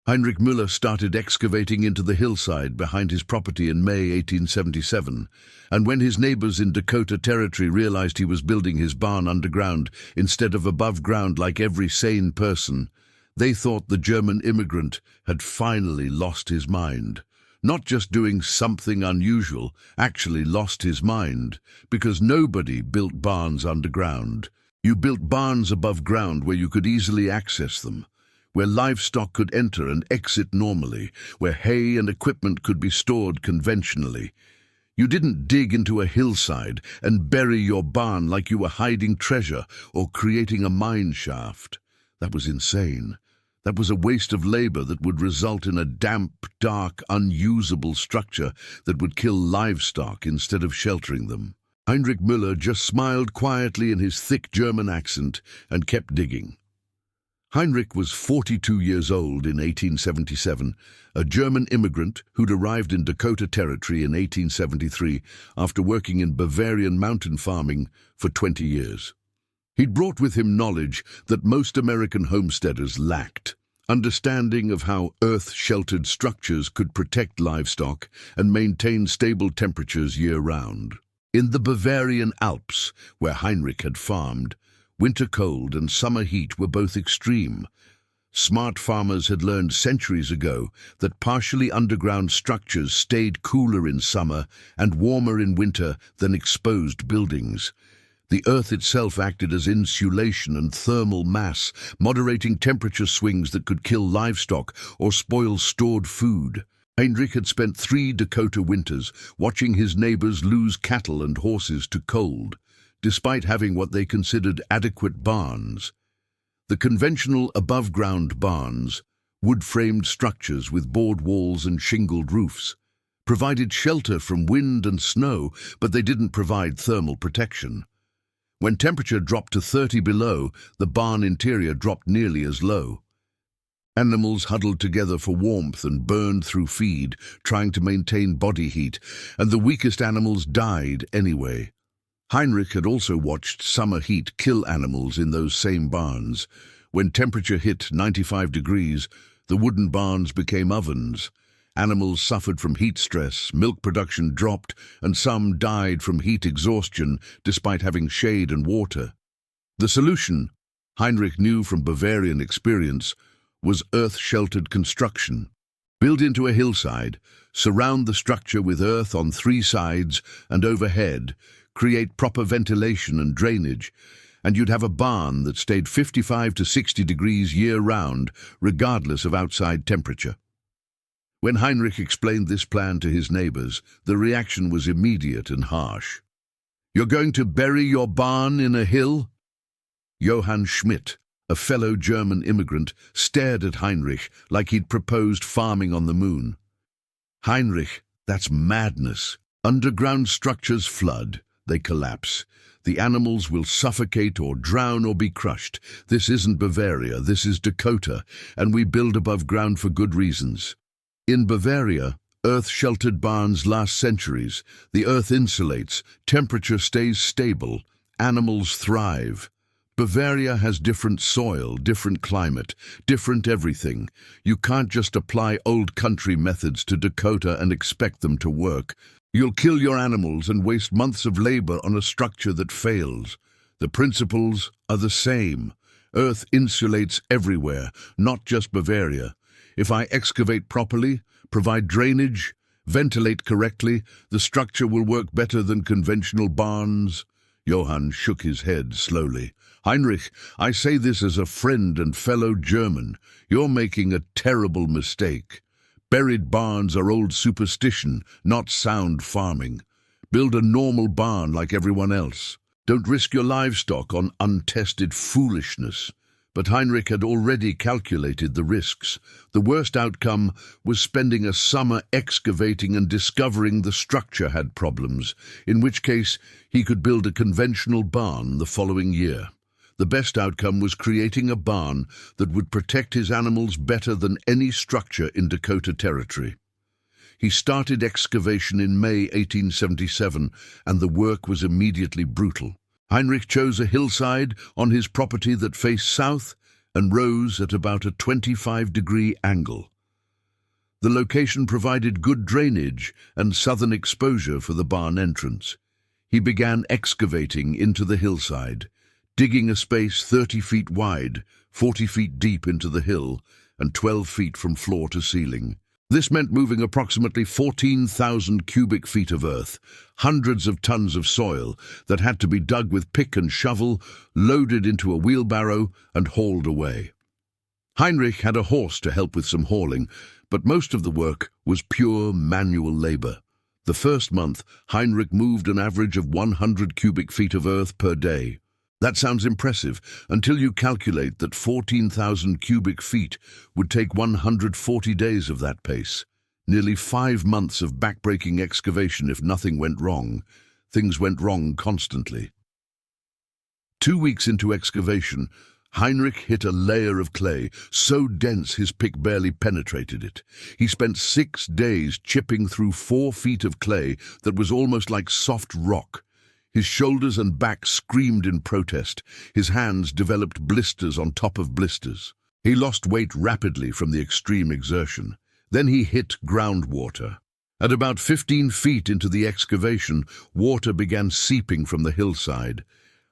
Heinrich Müller started excavating into the hillside behind his property in May 1877, and when his neighbors in Dakota Territory realized he was building his barn underground instead of above ground like every sane person, they thought the German immigrant had finally lost his mind. Not just doing something unusual, actually lost his mind, because nobody built barns underground. You built barns above ground where you could easily access them, where livestock could enter and exit normally, where hay and equipment could be stored conventionally. You didn't dig into a hillside and bury your barn like you were hiding treasure or creating a mine shaft. That was insane. That was a waste of labor that would result in a damp, dark, unusable structure that would kill livestock instead of sheltering them. Heinrich Müller just smiled quietly in his thick German accent and kept digging. Heinrich was 42 years old in 1877, a German immigrant who'd arrived in Dakota Territory in 1873 after working in Bavarian mountain farming for 20 years. He'd brought with him knowledge that most American homesteaders lacked, understanding of how earth-sheltered structures could protect livestock and maintain stable temperatures year-round. In the Bavarian Alps, where Heinrich had farmed, winter cold and summer heat were both extreme. Smart farmers had learned centuries ago that partially underground structures stayed cooler in summer and warmer in winter than exposed buildings. The earth itself acted as insulation and thermal mass, moderating temperature swings that could kill livestock or spoil stored food. Heinrich had spent 3 Dakota winters watching his neighbors lose cattle and horses to cold, despite having what they considered adequate barns. The conventional above-ground barns, wood-framed structures with board walls and shingled roofs, provided shelter from wind and snow, but they didn't provide thermal protection. When temperature dropped to 30 below, the barn interior dropped nearly as low. Animals huddled together for warmth and burned through feed, trying to maintain body heat, and the weakest animals died anyway. Heinrich had also watched summer heat kill animals in those same barns. When temperature hit 95 degrees, the wooden barns became ovens. Animals suffered from heat stress, milk production dropped, and some died from heat exhaustion despite having shade and water. The solution, Heinrich knew from Bavarian experience, was earth-sheltered construction. Build into a hillside, surround the structure with earth on 3 sides and overhead, create proper ventilation and drainage, and you'd have a barn that stayed 55 to 60 degrees year-round, regardless of outside temperature. When Heinrich explained this plan to his neighbors, the reaction was immediate and harsh. "You're going to bury your barn in a hill?" Johann Schmidt, a fellow German immigrant, stared at Heinrich like he'd proposed farming on the moon. "Heinrich, that's madness. Underground structures flood. They collapse. The animals will suffocate or drown or be crushed. This isn't Bavaria, this is Dakota, and we build above ground for good reasons. In Bavaria, earth-sheltered barns last centuries. The earth insulates, temperature stays stable, animals thrive. Bavaria has different soil, different climate, different everything. You can't just apply old country methods to Dakota and expect them to work. You'll kill your animals and waste months of labor on a structure that fails. The principles are the same. Earth insulates everywhere, not just Bavaria. If I excavate properly, provide drainage, ventilate correctly, the structure will work better than conventional barns." Johann shook his head slowly. "Heinrich, I say this as a friend and fellow German. You're making a terrible mistake. Buried barns are old superstition, not sound farming. Build a normal barn like everyone else. Don't risk your livestock on untested foolishness." But Heinrich had already calculated the risks. The worst outcome was spending a summer excavating and discovering the structure had problems, in which case he could build a conventional barn the following year. The best outcome was creating a barn that would protect his animals better than any structure in Dakota Territory. He started excavation in May 1877, and the work was immediately brutal. Heinrich chose a hillside on his property that faced south and rose at about a 25-degree angle. The location provided good drainage and southern exposure for the barn entrance. He began excavating into the hillside, digging a space 30 feet wide, 40 feet deep into the hill, and 12 feet from floor to ceiling. This meant moving approximately 14,000 cubic feet of earth, hundreds of tons of soil that had to be dug with pick and shovel, loaded into a wheelbarrow, and hauled away. Heinrich had a horse to help with some hauling, but most of the work was pure manual labor. The first month, Heinrich moved an average of 100 cubic feet of earth per day. That sounds impressive until you calculate that 14,000 cubic feet would take 140 days of that pace. Nearly 5 months of backbreaking excavation if nothing went wrong. Things went wrong constantly. 2 weeks into excavation, Heinrich hit a layer of clay so dense his pick barely penetrated it. He spent 6 days chipping through 4 feet of clay that was almost like soft rock. His shoulders and back screamed in protest. His hands developed blisters on top of blisters. He lost weight rapidly from the extreme exertion. Then he hit groundwater. At about 15 feet into the excavation, water began seeping from the hillside.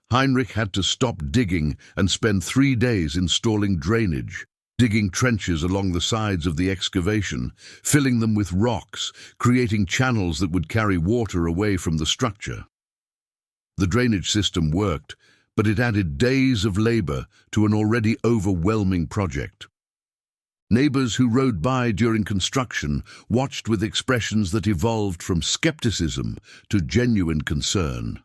Heinrich had to stop digging and spend 3 days installing drainage, digging trenches along the sides of the excavation, filling them with rocks, creating channels that would carry water away from the structure. The drainage system worked, but it added days of labor to an already overwhelming project. Neighbors who rode by during construction watched with expressions that evolved from skepticism to genuine concern.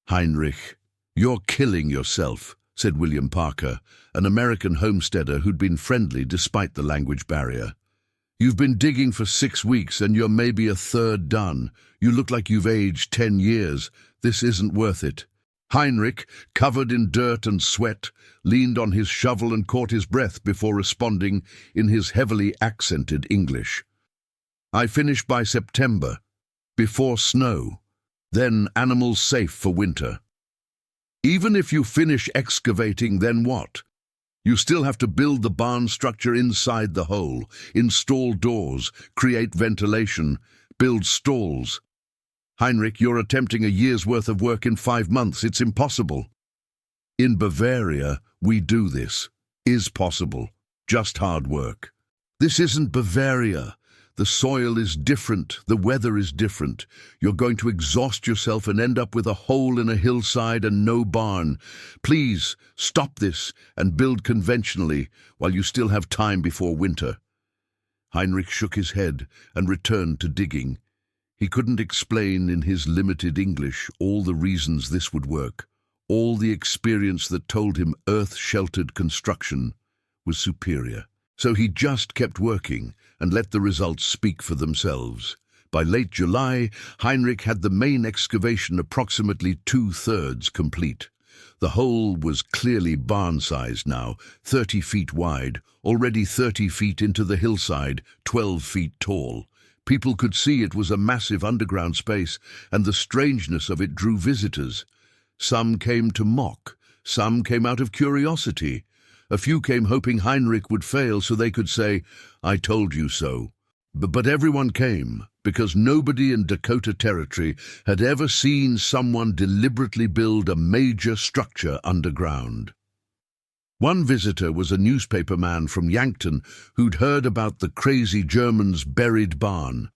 "Heinrich, you're killing yourself," said William Parker, an American homesteader who'd been friendly despite the language barrier. "You've been digging for 6 weeks and you're maybe a third done. You look like you've aged 10 years. This isn't worth it." Heinrich, covered in dirt and sweat, leaned on his shovel and caught his breath before responding in his heavily accented English. "I finish by September, before snow. Then animals safe for winter." "Even if you finish excavating, then what? You still have to build the barn structure inside the hole, install doors, create ventilation, build stalls. Heinrich, you're attempting a year's worth of work in 5 months. It's impossible." "In Bavaria, we do this. Is possible. Just hard work." "This isn't Bavaria. The soil is different. The weather is different. You're going to exhaust yourself and end up with a hole in a hillside and no barn. Please, stop this and build conventionally while you still have time before winter." Heinrich shook his head and returned to digging. He couldn't explain in his limited English all the reasons this would work, all the experience that told him earth-sheltered construction was superior. So he just kept working and let the results speak for themselves. By late July, Heinrich had the main excavation approximately 2/3 complete. The hole was clearly barn-sized now, 30 feet wide, already 30 feet into the hillside, 12 feet tall. People could see it was a massive underground space, and the strangeness of it drew visitors. Some came to mock, some came out of curiosity. A few came hoping Heinrich would fail so they could say, "I told you so." But everyone came, because nobody in Dakota Territory had ever seen someone deliberately build a major structure underground. One visitor was a newspaper man from Yankton who'd heard about the crazy Germans' buried barn.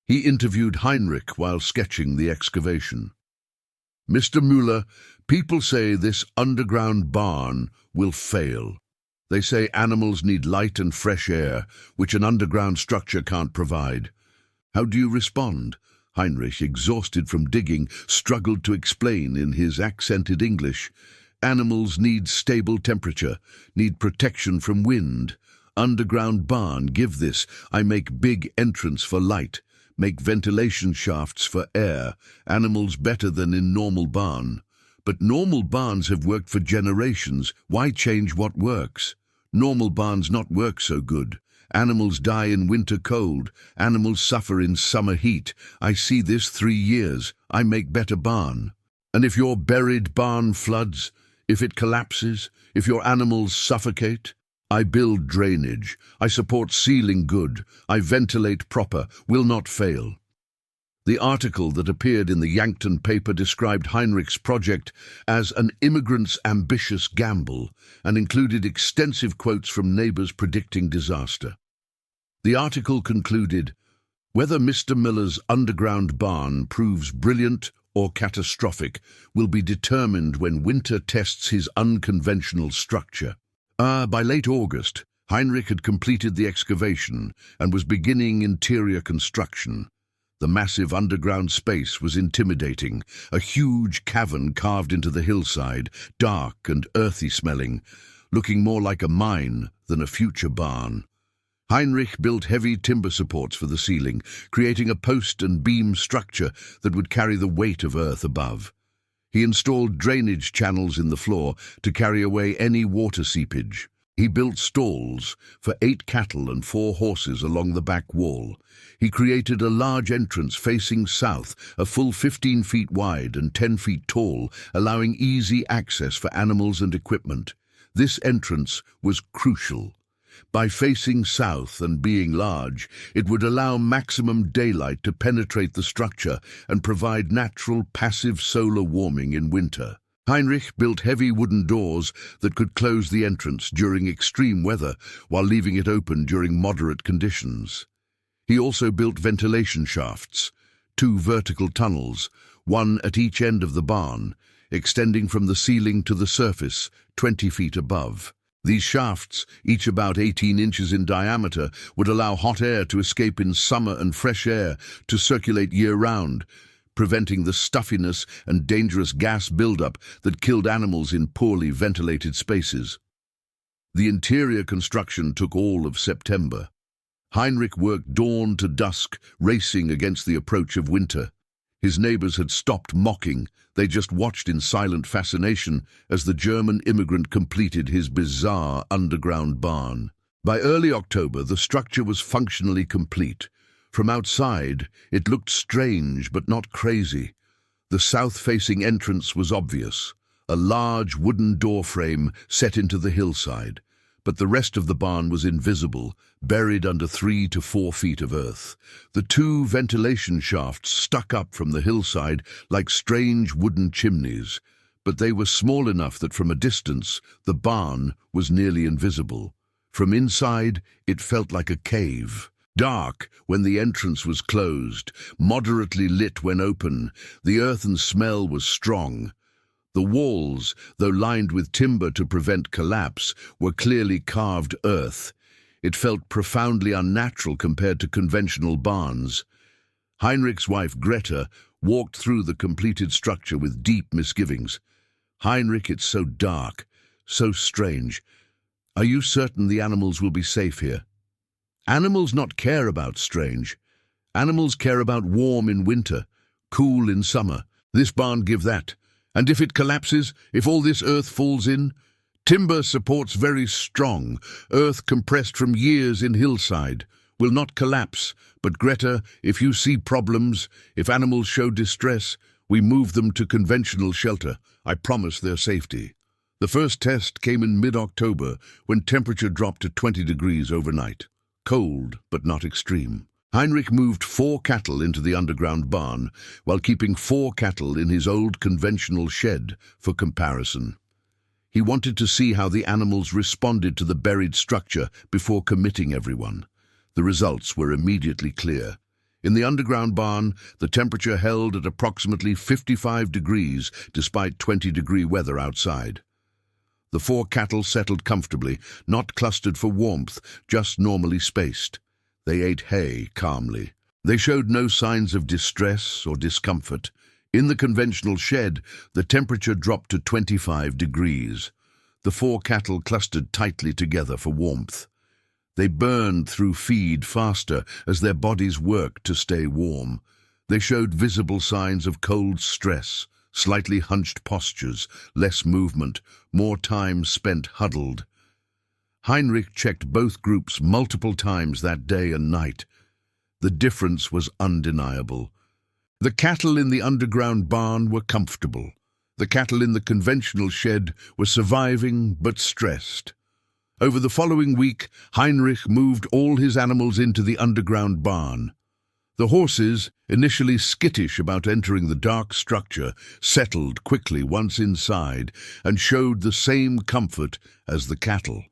He interviewed Heinrich while sketching the excavation. "Mr. Müller, people say this underground barn will fail. They say animals need light and fresh air, which an underground structure can't provide. How do you respond?" Heinrich, exhausted from digging, struggled to explain in his accented English. "Animals need stable temperature, need protection from wind. Underground barn, give this. I make big entrance for light, make ventilation shafts for air. Animals better than in normal barn. But normal barns have worked for generations. Why change what works? Normal barns not work so good. Animals die in winter cold. Animals suffer in summer heat. I see this 3 years. I make better barn. And if your buried barn floods, if it collapses, if your animals suffocate, I build drainage. I support sealing good. I ventilate proper. Will not fail. The article that appeared in the Yankton paper described Heinrich's project as an immigrant's ambitious gamble and included extensive quotes from neighbors predicting disaster. The article concluded, "Whether Mr. Miller's underground barn proves brilliant or catastrophic will be determined when winter tests his unconventional structure." By late August, Heinrich had completed the excavation and was beginning interior construction. The massive underground space was intimidating, a huge cavern carved into the hillside, dark and earthy smelling, looking more like a mine than a future barn. Heinrich built heavy timber supports for the ceiling, creating a post and beam structure that would carry the weight of earth above. He installed drainage channels in the floor to carry away any water seepage. He built stalls for 8 cattle and 4 horses along the back wall. He created a large entrance facing south, a full 15 feet wide and 10 feet tall, allowing easy access for animals and equipment. This entrance was crucial. By facing south and being large, it would allow maximum daylight to penetrate the structure and provide natural passive solar warming in winter. Heinrich built heavy wooden doors that could close the entrance during extreme weather while leaving it open during moderate conditions. He also built ventilation shafts, 2 vertical tunnels, one at each end of the barn, extending from the ceiling to the surface 20 feet above. These shafts, each about 18 inches in diameter, would allow hot air to escape in summer and fresh air to circulate year-round, preventing the stuffiness and dangerous gas buildup that killed animals in poorly ventilated spaces. The interior construction took all of September. Heinrich worked dawn to dusk, racing against the approach of winter. His neighbors had stopped mocking. They just watched in silent fascination as the German immigrant completed his bizarre underground barn. By early October, the structure was functionally complete. From outside, it looked strange but not crazy. The south-facing entrance was obvious, a large wooden door frame set into the hillside. But the rest of the barn was invisible, buried under 3 to 4 feet of earth. The 2 ventilation shafts stuck up from the hillside like strange wooden chimneys, but they were small enough that from a distance the barn was nearly invisible. From inside, it felt like a cave. Dark when the entrance was closed, moderately lit when open. The earthen smell was strong. The walls, though lined with timber to prevent collapse, were clearly carved earth. It felt profoundly unnatural compared to conventional barns. Heinrich's wife, Greta, walked through the completed structure with deep misgivings. "Heinrich, it's so dark, so strange. Are you certain the animals will be safe here?" "Animals not care about strange. Animals care about warm in winter, cool in summer. This barn give that. And if it collapses, if all this earth falls in, timber supports very strong, earth compressed from years in hillside, will not collapse. But Greta, if you see problems, if animals show distress, we move them to conventional shelter. I promise their safety." The first test came in mid-October when temperature dropped to 20 degrees overnight. Cold, but not extreme. Heinrich moved 4 cattle into the underground barn, while keeping 4 cattle in his old conventional shed for comparison. He wanted to see how the animals responded to the buried structure before committing everyone. The results were immediately clear. In the underground barn, the temperature held at approximately 55 degrees despite 20-degree weather outside. The 4 cattle settled comfortably, not clustered for warmth, just normally spaced. They ate hay calmly. They showed no signs of distress or discomfort. In the conventional shed, the temperature dropped to 25 degrees. The 4 cattle clustered tightly together for warmth. They burned through feed faster as their bodies worked to stay warm. They showed visible signs of cold stress, slightly hunched postures, less movement, more time spent huddled. Heinrich checked both groups multiple times that day and night. The difference was undeniable. The cattle in the underground barn were comfortable. The cattle in the conventional shed were surviving but stressed. Over the following week, Heinrich moved all his animals into the underground barn. The horses, initially skittish about entering the dark structure, settled quickly once inside and showed the same comfort as the cattle.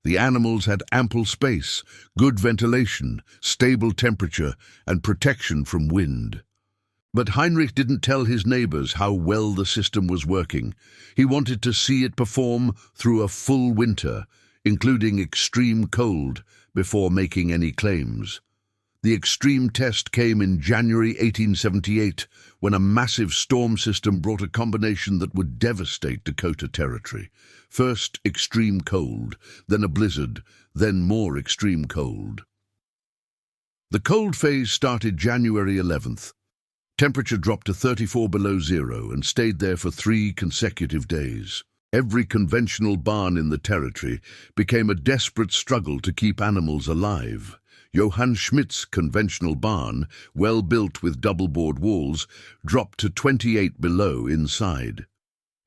The animals had ample space, good ventilation, stable temperature, and protection from wind. But Heinrich didn't tell his neighbors how well the system was working. He wanted to see it perform through a full winter, including extreme cold, before making any claims. The extreme test came in January 1878, when a massive storm system brought a combination that would devastate Dakota Territory. First extreme cold, then a blizzard, then more extreme cold. The cold phase started January 11th. Temperature dropped to 34 below zero and stayed there for 3 consecutive days. Every conventional barn in the territory became a desperate struggle to keep animals alive. Johann Schmidt's conventional barn, well built with double-board walls, dropped to 28 below inside.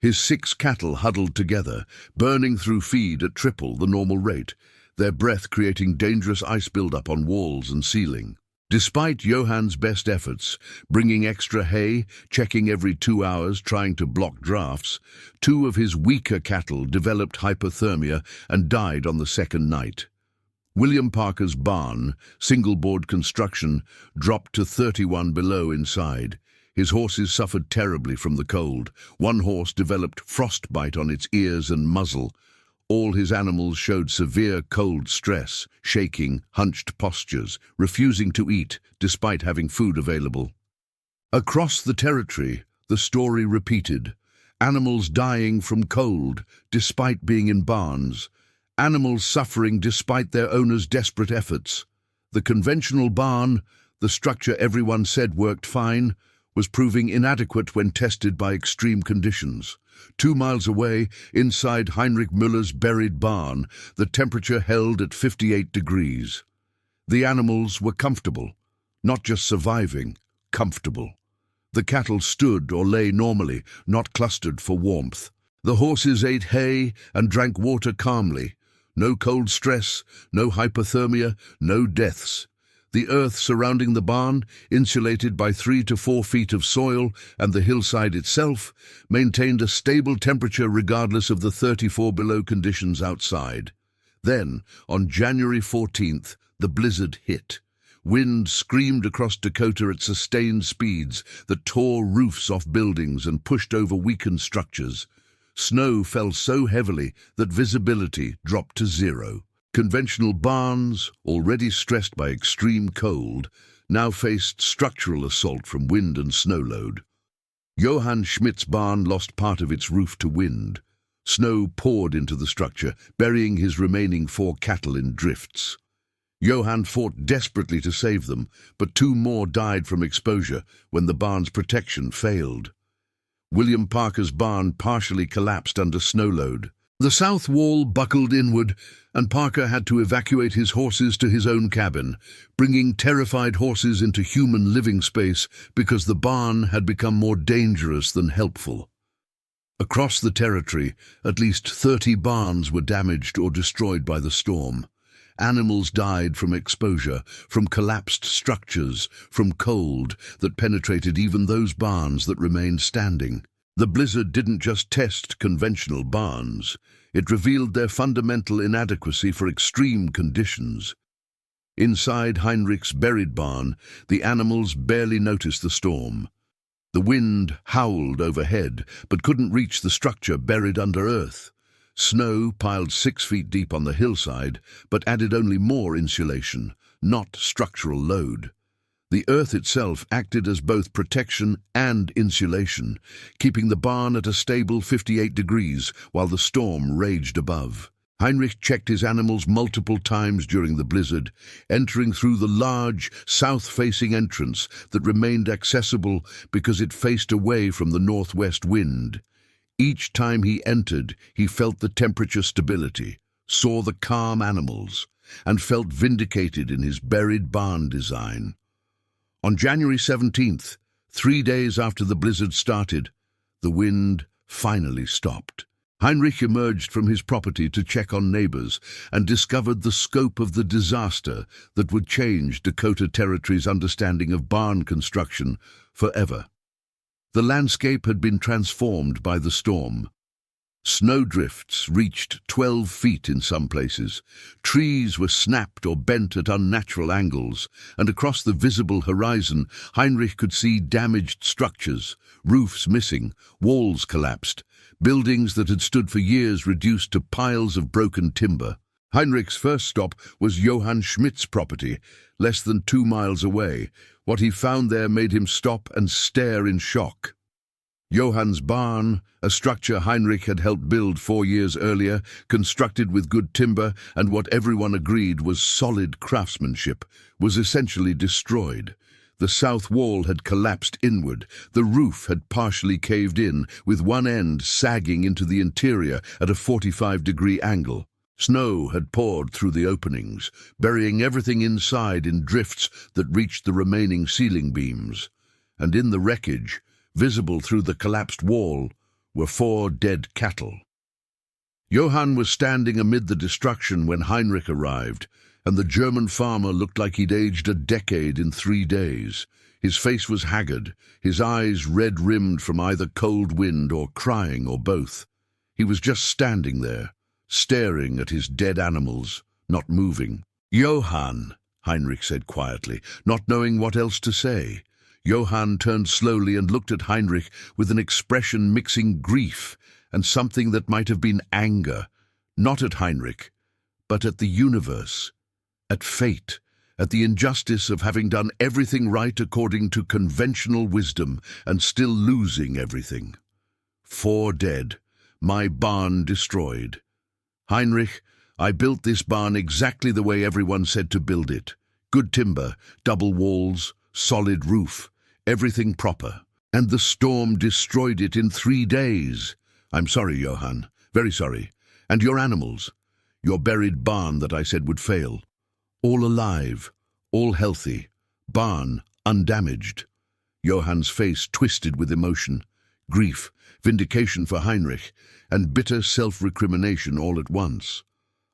His 6 cattle huddled together, burning through feed at triple the normal rate, their breath creating dangerous ice buildup on walls and ceiling. Despite Johann's best efforts, bringing extra hay, checking every 2 hours, trying to block drafts, 2 of his weaker cattle developed hypothermia and died on the second night. William Parker's barn, single-board construction, dropped to 31 below inside. His horses suffered terribly from the cold. One horse developed frostbite on its ears and muzzle. All his animals showed severe cold stress, shaking, hunched postures, refusing to eat despite having food available. Across the territory, the story repeated. Animals dying from cold despite being in barns. Animals suffering despite their owners' desperate efforts. The conventional barn, the structure everyone said worked fine, was proving inadequate when tested by extreme conditions. 2 miles away, inside Heinrich Müller's buried barn, the temperature held at 58 degrees. The animals were comfortable, not just surviving, comfortable. The cattle stood or lay normally, not clustered for warmth. The horses ate hay and drank water calmly. No cold stress, no hypothermia, no deaths. The earth surrounding the barn, insulated by 3 to 4 feet of soil, and the hillside itself, maintained a stable temperature regardless of the 34 below conditions outside. Then, on January 14th, the blizzard hit. Wind screamed across Dakota at sustained speeds that tore roofs off buildings and pushed over weakened structures. Snow fell so heavily that visibility dropped to 0. Conventional barns, already stressed by extreme cold, now faced structural assault from wind and snow load. Johann Schmidt's barn lost part of its roof to wind. Snow poured into the structure, burying his remaining 4 cattle in drifts. Johann fought desperately to save them, but 2 more died from exposure when the barn's protection failed. William Parker's barn partially collapsed under snow load. The south wall buckled inward, and Parker had to evacuate his horses to his own cabin, bringing terrified horses into human living space because the barn had become more dangerous than helpful. Across the territory, at least 30 barns were damaged or destroyed by the storm. Animals died from exposure, from collapsed structures, from cold that penetrated even those barns that remained standing. The blizzard didn't just test conventional barns, it revealed their fundamental inadequacy for extreme conditions. Inside Heinrich's buried barn, the animals barely noticed the storm. The wind howled overhead, but couldn't reach the structure buried under earth. Snow piled 6 feet deep on the hillside, but added only more insulation, not structural load. The earth itself acted as both protection and insulation, keeping the barn at a stable 58 degrees while the storm raged above. Heinrich checked his animals multiple times during the blizzard, entering through the large, south-facing entrance that remained accessible because it faced away from the northwest wind. Each time he entered, he felt the temperature stability, saw the calm animals, and felt vindicated in his buried barn design. On January 17th, 3 days after the blizzard started, the wind finally stopped. Heinrich emerged from his property to check on neighbors and discovered the scope of the disaster that would change Dakota Territory's understanding of barn construction forever. The landscape had been transformed by the storm. Snowdrifts reached 12 feet in some places. Trees were snapped or bent at unnatural angles, and across the visible horizon, Heinrich could see damaged structures, roofs missing, walls collapsed, buildings that had stood for years reduced to piles of broken timber. Heinrich's first stop was Johann Schmidt's property, less than 2 miles away. What he found there made him stop and stare in shock. Johann's barn, a structure Heinrich had helped build 4 years earlier, constructed with good timber and what everyone agreed was solid craftsmanship, was essentially destroyed. The south wall had collapsed inward, the roof had partially caved in, with one end sagging into the interior at a 45-degree angle. Snow had poured through the openings, burying everything inside in drifts that reached the remaining ceiling beams. And in the wreckage, visible through the collapsed wall, were 4 dead cattle. Johann was standing amid the destruction when Heinrich arrived, and the German farmer looked like he'd aged a decade in 3 days. His face was haggard, his eyes red-rimmed from either cold wind or crying or both. He was just standing there, staring at his dead animals, not moving. "Johann," Heinrich said quietly, not knowing what else to say. Johann turned slowly and looked at Heinrich with an expression mixing grief and something that might have been anger, not at Heinrich, but at the universe, at fate, at the injustice of having done everything right according to conventional wisdom and still losing everything. 4 dead, my barn destroyed. Heinrich, I built this barn exactly the way everyone said to build it. Good timber, double walls, solid roof, everything proper. And the storm destroyed it in 3 days. I'm sorry, Johann, very sorry. And your animals, your buried barn that I said would fail. All alive, all healthy, barn undamaged. Johann's face twisted with emotion, grief, vindication for Heinrich, and bitter self-recrimination all at once.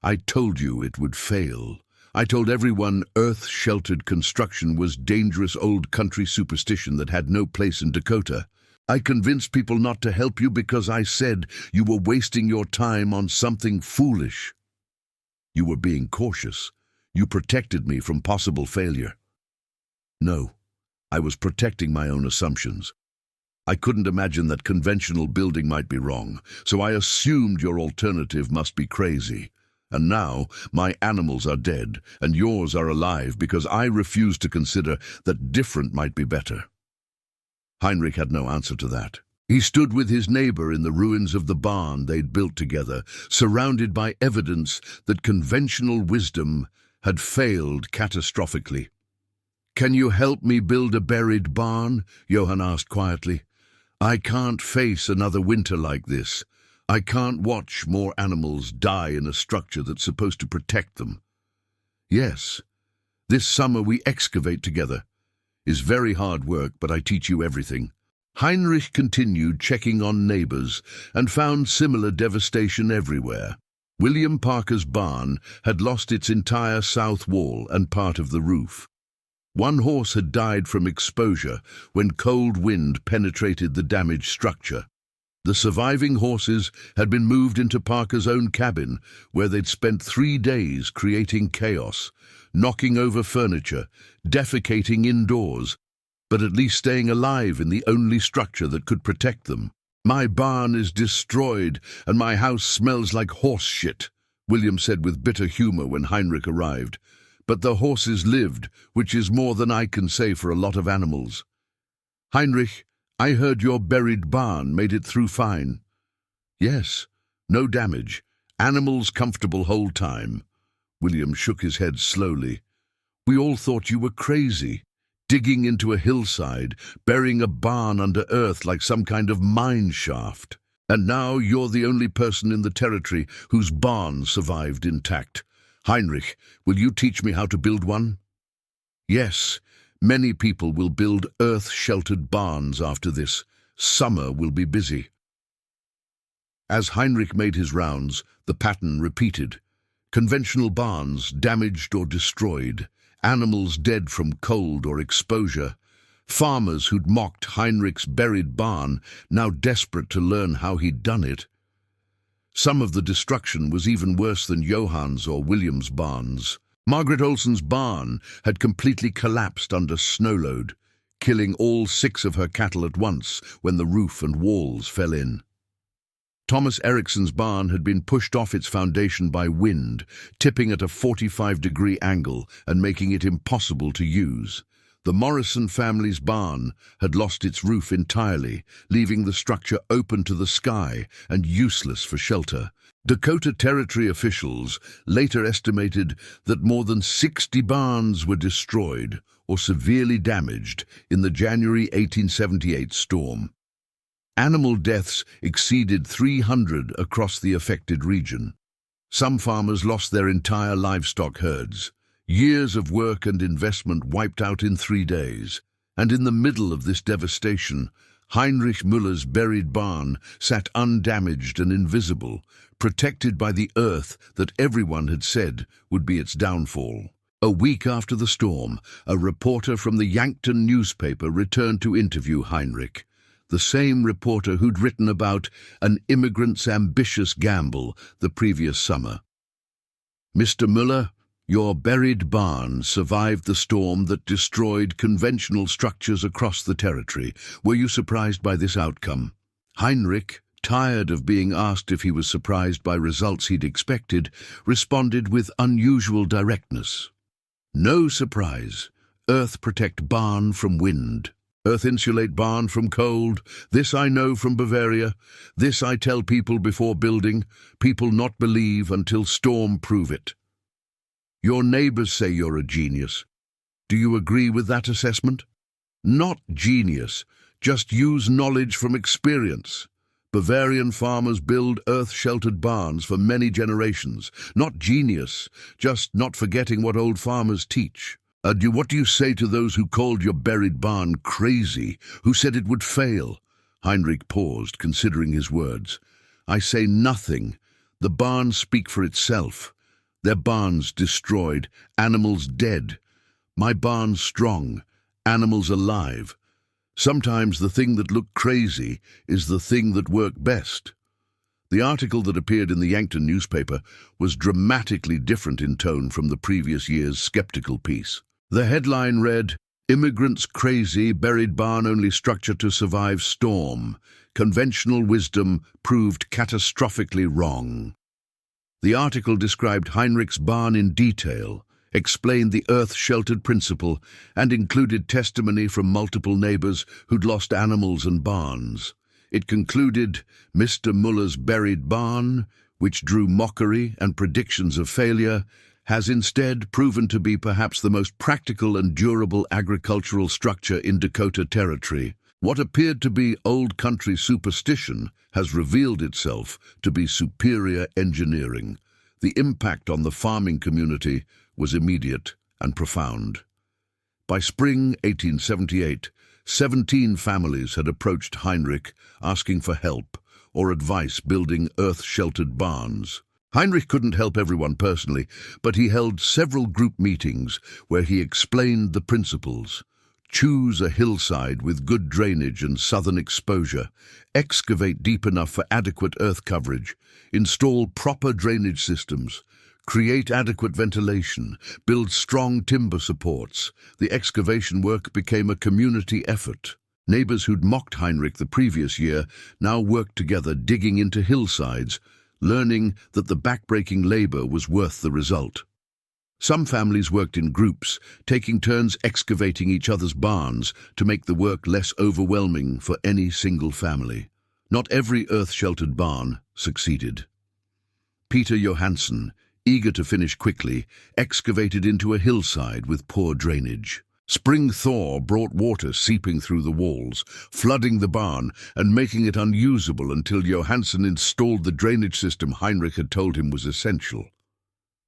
I told you it would fail. I told everyone earth-sheltered construction was dangerous old country superstition that had no place in Dakota. I convinced people not to help you because I said you were wasting your time on something foolish. You were being cautious. You protected me from possible failure. No, I was protecting my own assumptions. I couldn't imagine that conventional building might be wrong, so I assumed your alternative must be crazy. And now my animals are dead, and yours are alive because I refuse to consider that different might be better. Heinrich had no answer to that. He stood with his neighbor in the ruins of the barn they'd built together, surrounded by evidence that conventional wisdom had failed catastrophically. "Can you help me build a buried barn?" Johann asked quietly. "I can't face another winter like this. I can't watch more animals die in a structure that's supposed to protect them." "Yes, this summer we excavate together. It's very hard work, but I teach you everything." Heinrich continued checking on neighbors and found similar devastation everywhere. William Parker's barn had lost its entire south wall and part of the roof. One horse had died from exposure when cold wind penetrated the damaged structure. The surviving horses had been moved into Parker's own cabin, where they'd spent 3 days creating chaos, knocking over furniture, defecating indoors, but at least staying alive in the only structure that could protect them. "My barn is destroyed, and my house smells like horse shit," William said with bitter humor when Heinrich arrived. "But the horses lived, which is more than I can say for a lot of animals." "Heinrich, I heard your buried barn made it through fine." "Yes, no damage. Animals comfortable whole time." William shook his head slowly. "We all thought you were crazy, digging into a hillside, burying a barn under earth like some kind of mine shaft. And now you're the only person in the territory whose barn survived intact. Heinrich, will you teach me how to build one?" "Yes. Many people will build earth-sheltered barns after this. Summer will be busy." As Heinrich made his rounds, the pattern repeated. Conventional barns damaged or destroyed, animals dead from cold or exposure. Farmers who'd mocked Heinrich's buried barn, now desperate to learn how he'd done it. Some of the destruction was even worse than Johann's or William's barns. Margaret Olsen's barn had completely collapsed under snowload, killing all 6 of her cattle at once when the roof and walls fell in. Thomas Eriksson's barn had been pushed off its foundation by wind, tipping at a 45-degree angle and making it impossible to use. The Morrison family's barn had lost its roof entirely, leaving the structure open to the sky and useless for shelter. Dakota Territory officials later estimated that more than 60 barns were destroyed or severely damaged in the January 1878 storm. Animal deaths exceeded 300 across the affected region. Some farmers lost their entire livestock herds. Years of work and investment wiped out in 3 days. And in the middle of this devastation, Heinrich Müller's buried barn sat undamaged and invisible, protected by the earth that everyone had said would be its downfall. A week after the storm, a reporter from the Yankton newspaper returned to interview Heinrich, the same reporter who'd written about an immigrant's ambitious gamble the previous summer. "Mr. Müller, your buried barn survived the storm that destroyed conventional structures across the territory. Were you surprised by this outcome?" Heinrich, tired of being asked if he was surprised by results he'd expected, responded with unusual directness. "No surprise. Earth protect barn from wind. Earth insulate barn from cold. This I know from Bavaria. This I tell people before building. People not believe until storm prove it. Your neighbors say you're a genius. Do you agree with that assessment?" "Not genius. Just use knowledge from experience. Bavarian farmers build earth-sheltered barns for many generations. Not genius, just not forgetting what old farmers teach. What do you say to those who called your buried barn crazy, who said it would fail?" Heinrich paused, considering his words. "I say nothing. The barns speak for itself. Their barns destroyed, animals dead. My barn's strong, animals alive. Sometimes the thing that looked crazy is the thing that worked best." The article that appeared in the Yankton newspaper was dramatically different in tone from the previous year's skeptical piece. The headline read, "Immigrants crazy, buried barn only structure to survive storm. Conventional wisdom proved catastrophically wrong." The article described Heinrich's barn in detail, explained the earth-sheltered principle, and included testimony from multiple neighbors who'd lost animals and barns. It concluded, "Mr. Müller's buried barn, which drew mockery and predictions of failure, has instead proven to be perhaps the most practical and durable agricultural structure in Dakota Territory. What appeared to be old country superstition has revealed itself to be superior engineering. The impact on the farming community was immediate and profound." By spring 1878, 17 families had approached Heinrich asking for help or advice building earth-sheltered barns. Heinrich couldn't help everyone personally, but he held several group meetings where he explained the principles. Choose a hillside with good drainage and southern exposure. Excavate deep enough for adequate earth coverage. Install proper drainage systems. Create adequate ventilation. Build strong timber supports. The excavation work became a community effort. Neighbors who'd mocked Heinrich the previous year now worked together, digging into hillsides, learning that the backbreaking labor was worth the result. Some families worked in groups, taking turns excavating each other's barns to make the work less overwhelming for any single family. Not every earth-sheltered barn succeeded. Peter Johansson, eager to finish quickly, excavated into a hillside with poor drainage. Spring thaw brought water seeping through the walls, flooding the barn and making it unusable until Johansson installed the drainage system Heinrich had told him was essential.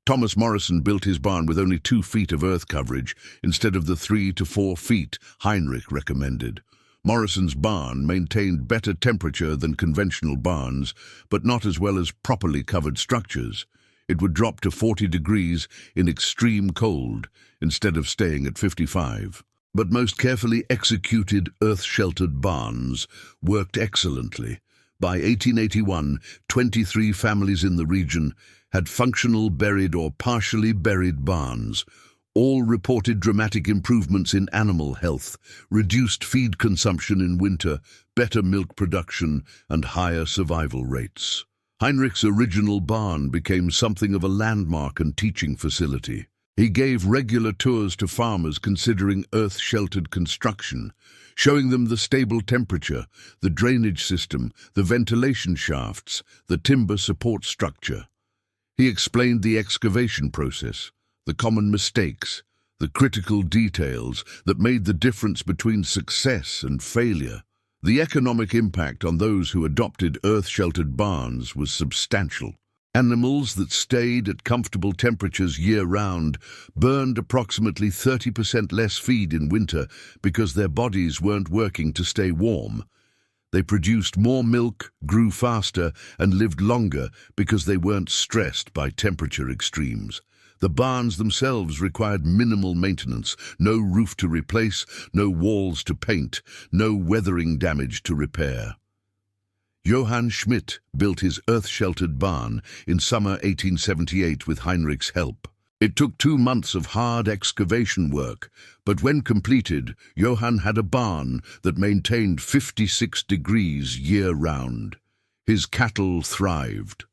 Thomas Morrison built his barn with only 2 feet of earth coverage instead of the 3 to 4 feet Heinrich recommended. Morrison's barn maintained better temperature than conventional barns, but not as well as properly covered structures. It would drop to 40 degrees in extreme cold instead of staying at 55. But most carefully executed earth-sheltered barns worked excellently. By 1881, 23 families in the region had functional buried or partially buried barns. All reported dramatic improvements in animal health, reduced feed consumption in winter, better milk production, and higher survival rates. Heinrich's original barn became something of a landmark and teaching facility. He gave regular tours to farmers considering earth-sheltered construction, showing them the stable temperature, the drainage system, the ventilation shafts, the timber support structure. He explained the excavation process, the common mistakes, the critical details that made the difference between success and failure. The economic impact on those who adopted earth-sheltered barns was substantial. Animals that stayed at comfortable temperatures year-round burned approximately 30% less feed in winter because their bodies weren't working to stay warm. They produced more milk, grew faster, and lived longer because they weren't stressed by temperature extremes. The barns themselves required minimal maintenance, no roof to replace, no walls to paint, no weathering damage to repair. Johann Schmidt built his earth-sheltered barn in summer 1878 with Heinrich's help. It took 2 months of hard excavation work, but when completed, Johann had a barn that maintained 56 degrees year-round. His cattle thrived.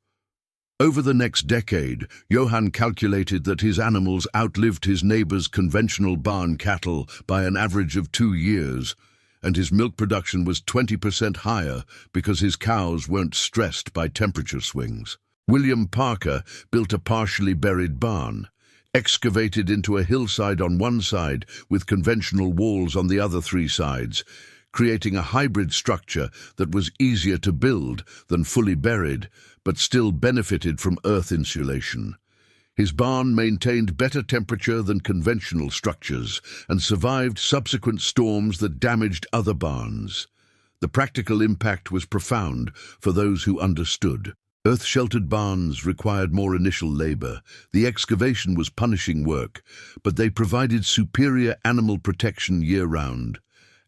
Over the next decade, Johann calculated that his animals outlived his neighbor's conventional barn cattle by an average of 2 years, and his milk production was 20% higher because his cows weren't stressed by temperature swings. William Parker built a partially buried barn, excavated into a hillside on one side with conventional walls on the other 3 sides, creating a hybrid structure that was easier to build than fully buried, but still benefited from earth insulation. His barn maintained better temperature than conventional structures and survived subsequent storms that damaged other barns. The practical impact was profound for those who understood. Earth-sheltered barns required more initial labor. The excavation was punishing work, but they provided superior animal protection year-round.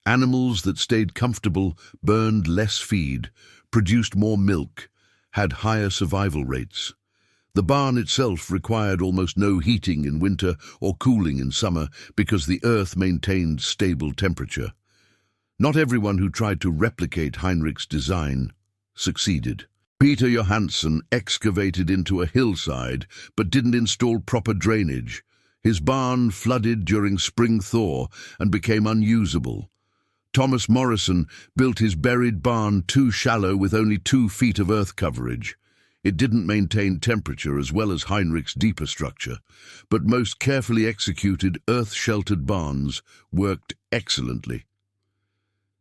Animals that stayed comfortable burned less feed, produced more milk, had higher survival rates. The barn itself required almost no heating in winter or cooling in summer because the earth maintained stable temperature. Not everyone who tried to replicate Heinrich's design succeeded. Peter Johansson excavated into a hillside but didn't install proper drainage. His barn flooded during spring thaw and became unusable. Thomas Morrison built his buried barn too shallow with only 2 feet of earth coverage. It didn't maintain temperature as well as Heinrich's deeper structure, but most carefully executed earth-sheltered barns worked excellently.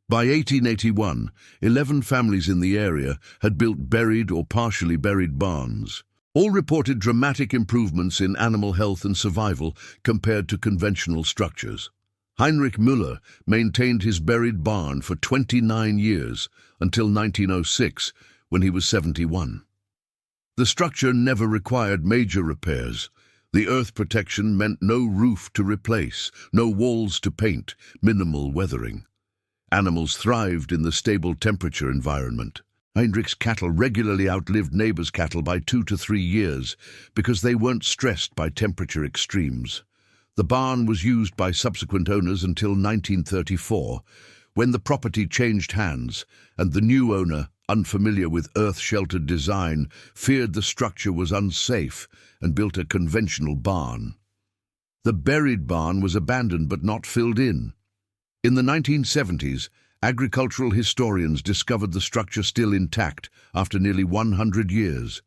By 1881, 11 families in the area had built buried or partially buried barns. All reported dramatic improvements in animal health and survival compared to conventional structures. Heinrich Müller maintained his buried barn for 29 years, until 1906, when he was 71. The structure never required major repairs. The earth protection meant no roof to replace, no walls to paint, minimal weathering. Animals thrived in the stable temperature environment. Heinrich's cattle regularly outlived neighbors' cattle by 2 to 3 years because they weren't stressed by temperature extremes. The barn was used by subsequent owners until 1934, when the property changed hands and the new owner, unfamiliar with earth-sheltered design, feared the structure was unsafe and built a conventional barn. The buried barn was abandoned but not filled in. In the 1970s, agricultural historians discovered the structure still intact after nearly 100 years.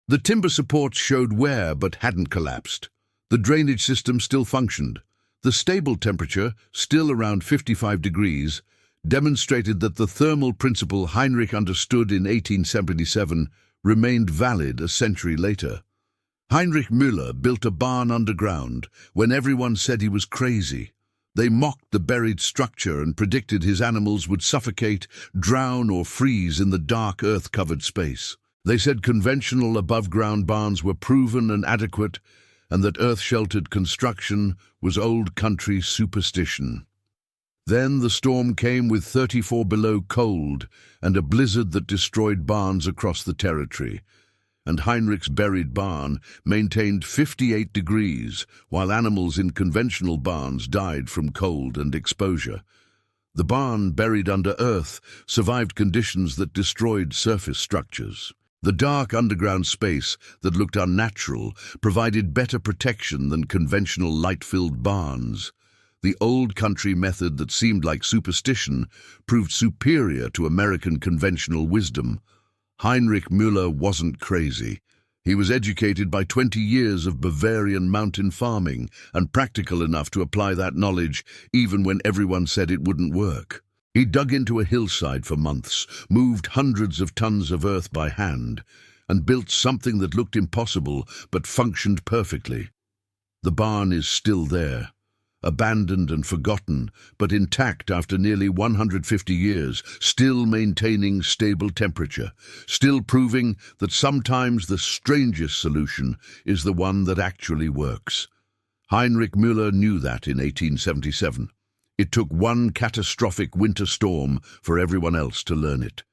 The timber supports showed wear but hadn't collapsed. The drainage system still functioned. The stable temperature, still around 55 degrees, demonstrated that the thermal principle Heinrich understood in 1877 remained valid a century later. Heinrich Müller built a barn underground when everyone said he was crazy. They mocked the buried structure and predicted his animals would suffocate, drown, or freeze in the dark earth-covered space. They said conventional above-ground barns were proven and adequate, and that earth-sheltered construction was old country superstition. Then the storm came with 34 below cold and a blizzard that destroyed barns across the territory. And Heinrich's buried barn maintained 58 degrees, while animals in conventional barns died from cold and exposure. The barn, buried under earth, survived conditions that destroyed surface structures. The dark underground space that looked unnatural provided better protection than conventional light-filled barns. The old country method that seemed like superstition proved superior to American conventional wisdom. Heinrich Müller wasn't crazy. He was educated by 20 years of Bavarian mountain farming and practical enough to apply that knowledge even when everyone said it wouldn't work. He dug into a hillside for months, moved hundreds of tons of earth by hand, and built something that looked impossible but functioned perfectly. The barn is still there, abandoned and forgotten, but intact after nearly 150 years, still maintaining stable temperature, still proving that sometimes the strangest solution is the one that actually works. Heinrich Müller knew that in 1877. It took one catastrophic winter storm for everyone else to learn it.